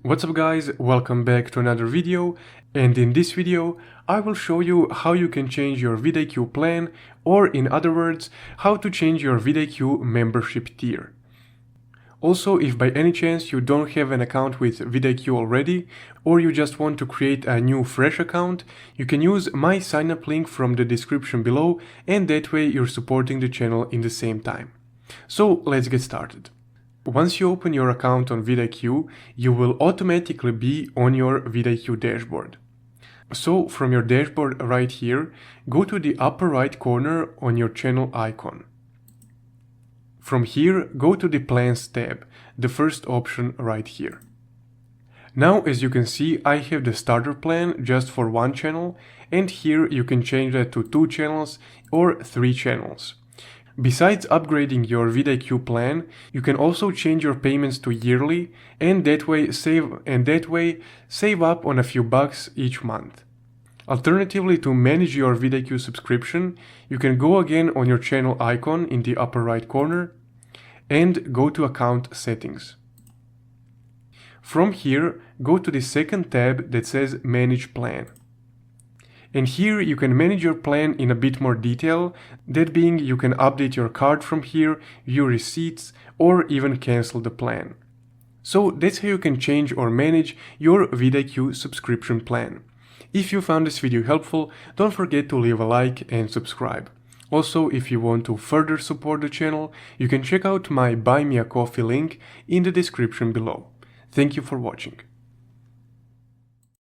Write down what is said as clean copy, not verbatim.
What's up guys, welcome back to another video, and in this video I will show you how you can change your VidIQ plan, or in other words, how to change your VidIQ membership tier. Also, if by any chance you don't have an account with VidIQ already, or you just want to create a new fresh account, you can use my sign up link from the description below, and that way you're supporting the channel in the same time. So let's get started. Once you open your account on VidIQ, you will automatically be on your VidIQ dashboard. So from your dashboard right here, go to the upper right corner on your channel icon. From here, go to the Plans tab, the first option right here. Now, as you can see, I have the starter plan just for one channel, and here you can change that to 2 channels or 3 channels. Besides upgrading your VidIQ plan, you can also change your payments to yearly and that way save up on a few bucks each month. Alternatively, to manage your VidIQ subscription, you can go again on your channel icon in the upper right corner and go to Account Settings. From here, go to the second tab that says Manage Plan. And here you can manage your plan in a bit more detail, that being you can update your card from here, view receipts, or even cancel the plan. So that's how you can change or manage your VidIQ subscription plan. If you found this video helpful, don't forget to leave a like and subscribe. Also, if you want to further support the channel, you can check out my Buy Me a Coffee link in the description below. Thank you for watching.